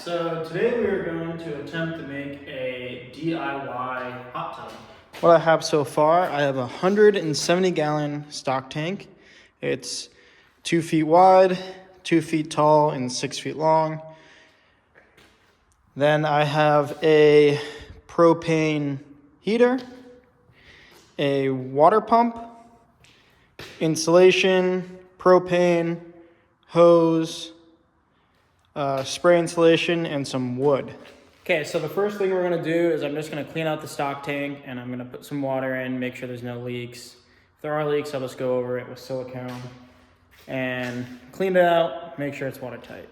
So today we are going to attempt to make a DIY hot tub. What I have so far, I have a 170-gallon stock tank. It's 2 feet wide, 2 feet tall, and 6 feet long. Then I have a propane heater, a water pump, insulation, propane, hose, spray insulation, and some wood. Okay, so the first thing we're gonna do is I'm just gonna clean out the stock tank and I'm gonna put some water in, make sure there's no leaks. If there are leaks, I'll just go over it with silicone and clean it out, make sure it's watertight.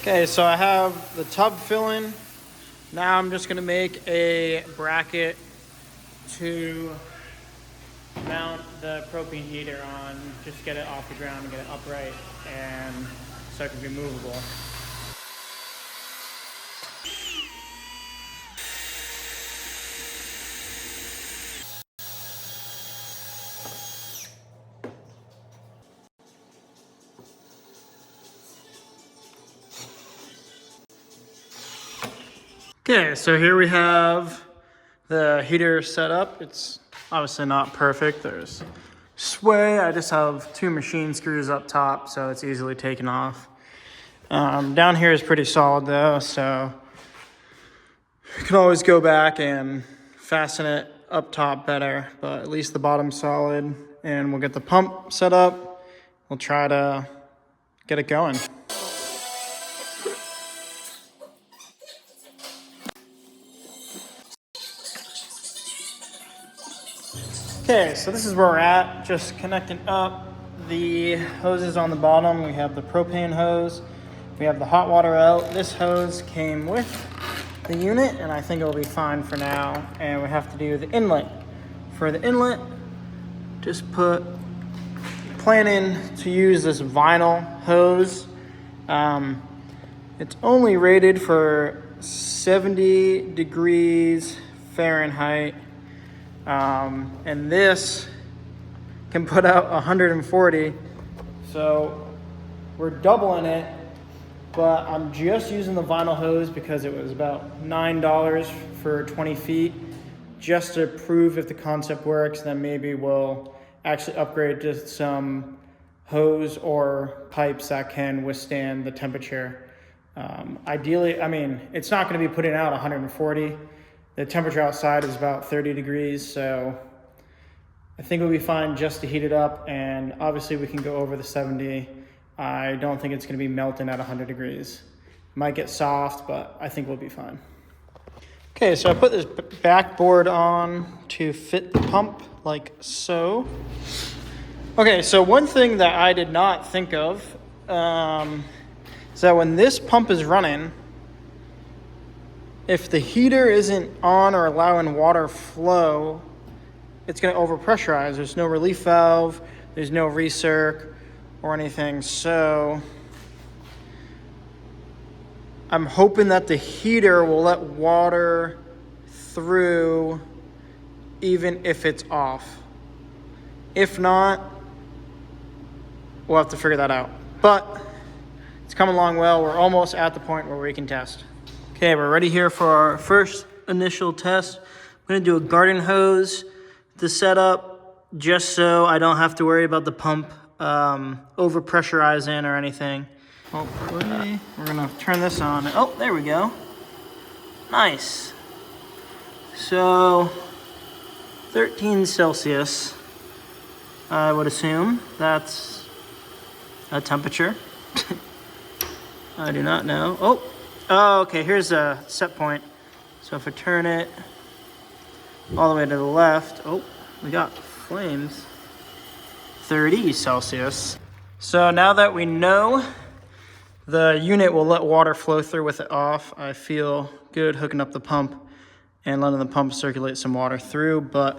Okay, so I have the tub filling. Now I'm just gonna make a bracket to Mount the propane heater on, just get it off the ground and get it upright and so it can be movable. Okay, so here we have the heater set up. It's obviously not perfect. There's sway. I just have 2 machine screws up top, so it's easily taken off. Down here is pretty solid though, so you can always go back and fasten it up top better, but at least the bottom's solid. And we'll get the pump set up. We'll try to get it going. Okay, so this is where we're at, just connecting up the hoses on the bottom. We have the propane hose, we have the hot water out. This hose came with the unit, and I think it'll be fine for now. And we have to do the inlet. For the inlet, just planning to use this vinyl hose. It's only rated for 70 degrees Fahrenheit. And this can put out 140, so we're doubling it, but I'm just using the vinyl hose because it was about $9 for 20 feet, just to prove if the concept works. Then maybe we'll actually upgrade to some hose or pipes that can withstand the temperature. Ideally, I mean, it's not going to be putting out 140. The temperature outside is about 30 degrees, so I think it'll be fine just to heat it up, and obviously we can go over the 70. I don't think it's gonna be melting at 100 degrees. It might get soft, but I think we'll be fine. Okay, so I put this backboard on to fit the pump like so. Okay, so one thing that I did not think of is that when this pump is running, if the heater isn't on or allowing water flow, it's going to overpressurize. There's no relief valve, there's no recirc or anything. So I'm hoping that the heater will let water through even if it's off. If not, we'll have to figure that out. But it's coming along well. We're almost at the point where we can test. Okay, we're ready here for our first initial test. I'm gonna do a garden hose to set up just so I don't have to worry about the pump overpressurizing or anything. Hopefully, we're gonna turn this on. Oh, there we go. Nice. So, 13 Celsius, I would assume that's a temperature. I do not know. Oh, okay, here's a set point. So if I turn it all the way to the left, oh, we got flames. 30 Celsius. So now that we know the unit will let water flow through with it off, I feel good hooking up the pump and letting the pump circulate some water through. But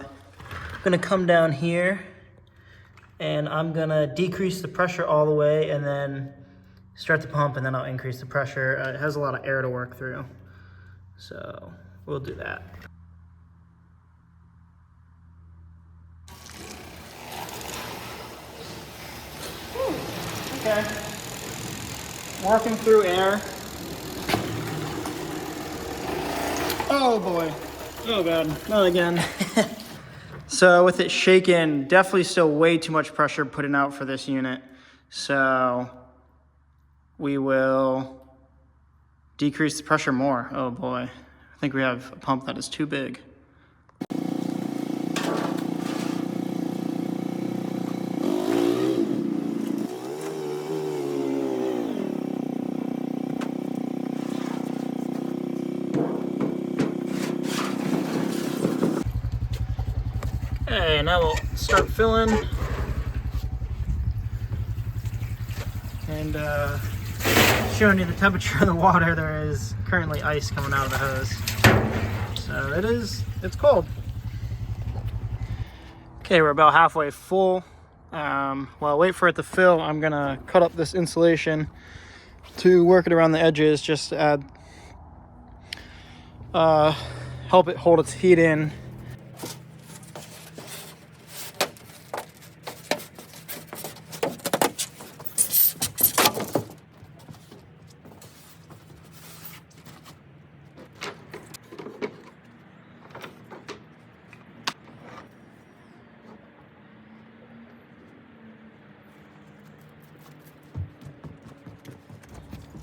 I'm gonna come down here and I'm gonna decrease the pressure all the way and then start the pump, and then I'll increase the pressure. It has a lot of air to work through, so we'll do that. working through air. Oh boy. Oh god, not again. So with it shaken, definitely still way too much pressure putting out for this unit. So we will decrease the pressure more. Oh boy, I think we have a pump that is too big. Okay, now we'll start filling. And showing you the temperature of the water, there is currently ice coming out of the hose. So it's cold. Okay, we're about halfway full. While I wait for it to fill, I'm gonna cut up this insulation to work it around the edges, just to add, help it hold its heat in.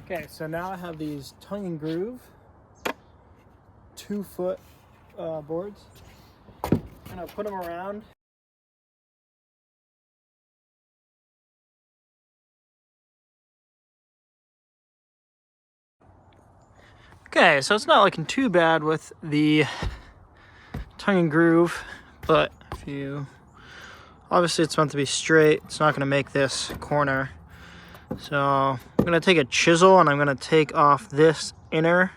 Okay, so now I have these tongue and groove 2-foot boards, and I'll put them around. Okay, so it's not looking too bad with the tongue and groove, but if you, obviously it's meant to be straight, it's not going to make this corner. So I'm going to take a chisel and I'm going to take off this inner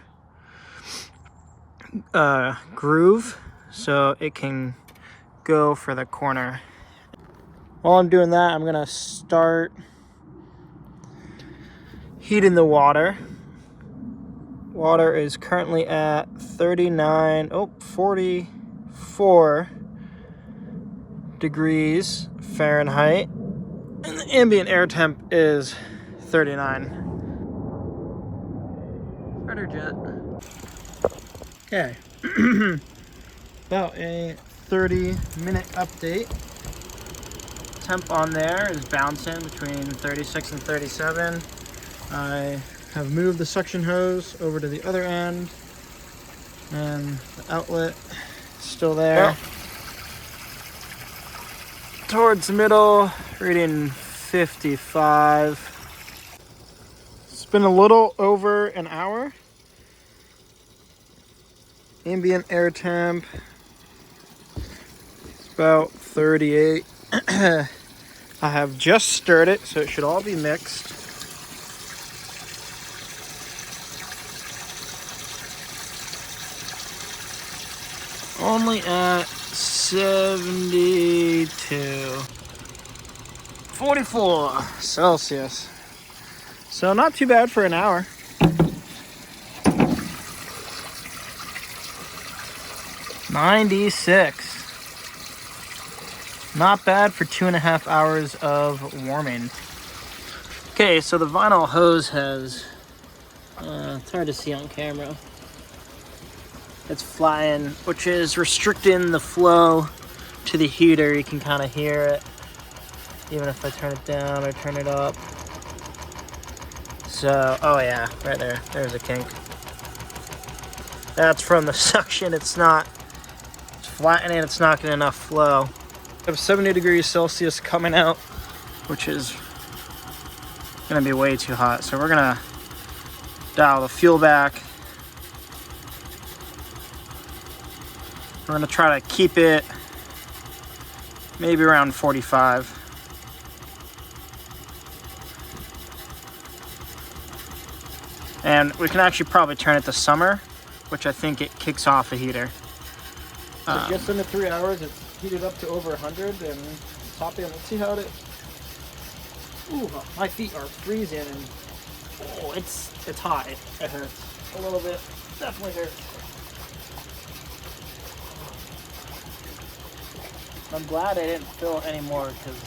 groove so it can go for the corner. While I'm doing that, I'm going to start heating the water. Water is currently at 44 degrees Fahrenheit. And the ambient air temp is 39. Fighter jet. Okay. About a 30-minute update. Temp on there is bouncing between 36 and 37. I have moved the suction hose over to the other end, and the outlet is still there. Yep. Towards the middle, reading 55. It's been a little over an hour. Ambient air temp, it's about 38. I have just stirred it, so it should all be mixed. Only at 72. 44 Celsius. So not too bad for an hour. $96. Not bad for 2.5 hours of warming. Okay, so the vinyl hose has, it's hard to see on camera. It's flying, which is restricting the flow to the heater. You can kind of hear it, even if I turn it down or turn it up. So, oh yeah, right there, there's a kink. That's from the suction. It's flattening, it's not getting enough flow. I have 70 degrees Celsius coming out, which is gonna be way too hot. So we're gonna dial the fuel back. We're gonna try to keep it maybe around 45. And we can actually probably turn it to summer, which I think it kicks off a heater. So just under 3 hours, it's heated up to over 100 and top in. Let's see how it. Ooh, my feet are freezing, and oh, it's hot. It hurts a little bit. Definitely hurts. I'm glad I didn't fill it anymore because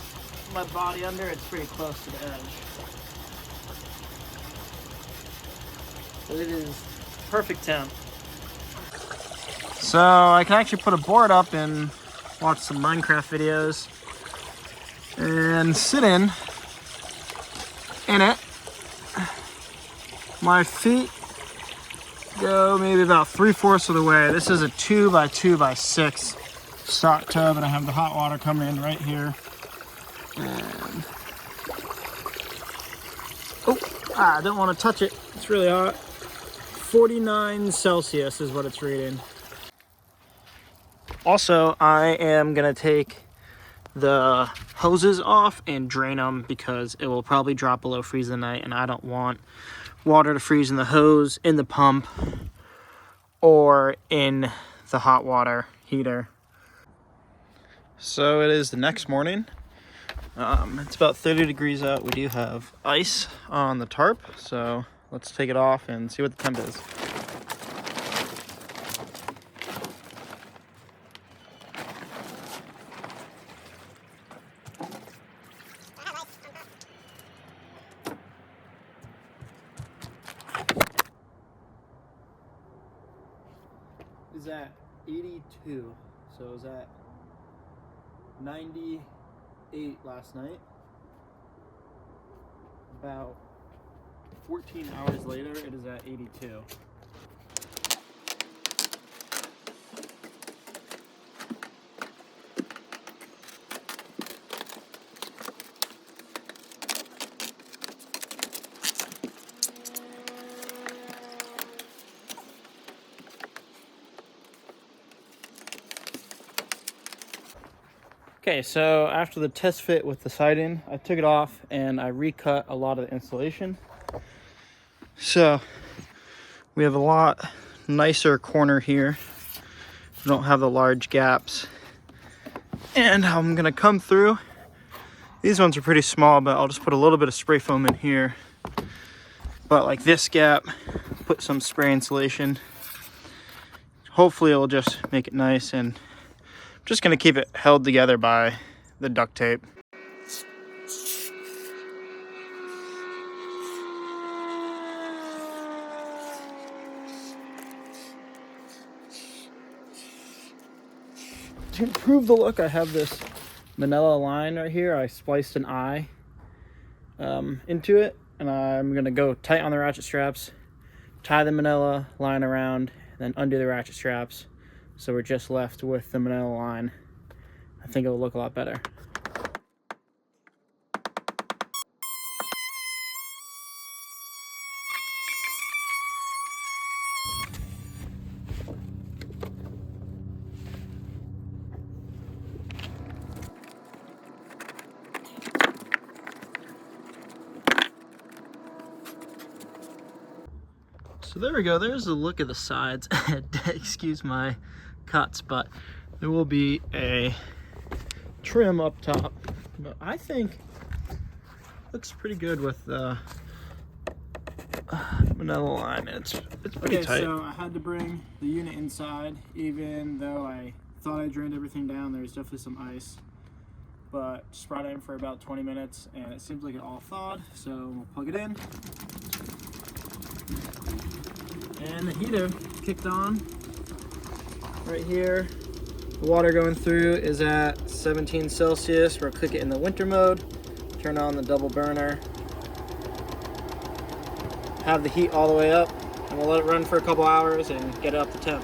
my body under it's pretty close to the edge. So it is perfect temp. So I can actually put a board up and watch some Minecraft videos and sit in it. My feet go maybe about 3/4 of the way. This is a 2x2x6 stock tub, and I have the hot water coming in right here. And I don't want to touch it. It's really hot. 49 Celsius is what it's reading. Also, I am gonna take the hoses off and drain them because it will probably drop below freezing tonight, and I don't want water to freeze in the hose, in the pump, or in the hot water heater. So it is the next morning. It's about 30 degrees out. We do have ice on the tarp, so let's take it off and see what the temp is. Is at 82, so it was at 98 last night. About 14 hours later, it is at 82. Okay, so after the test fit with the siding, I took it off and I recut a lot of the insulation. So we have a lot nicer corner here. We don't have the large gaps. And I'm gonna come through. These ones are pretty small, but I'll just put a little bit of spray foam in here. But like this gap, put some spray insulation. Hopefully it'll just make it nice, and I'm just gonna keep it held together by the duct tape. To improve the look, I have this manila line right here. I spliced an eye into it, and I'm gonna go tight on the ratchet straps, tie the manila line around, then undo the ratchet straps, so we're just left with the manila line. I think it will look a lot better. So there we go, there's the look of the sides. Excuse my cuts, but there will be a trim up top. But I think it looks pretty good with the manila line. It's pretty tight. So I had to bring the unit inside, even though I thought I drained everything down. There's definitely some ice, but just brought it in for about 20 minutes and it seems like it all thawed. So we'll plug it in. And the heater kicked on right here. The water going through is at 17 Celsius. We'll click it in the winter mode, turn on the double burner, have the heat all the way up, and we'll let it run for a couple hours and get it up to temp.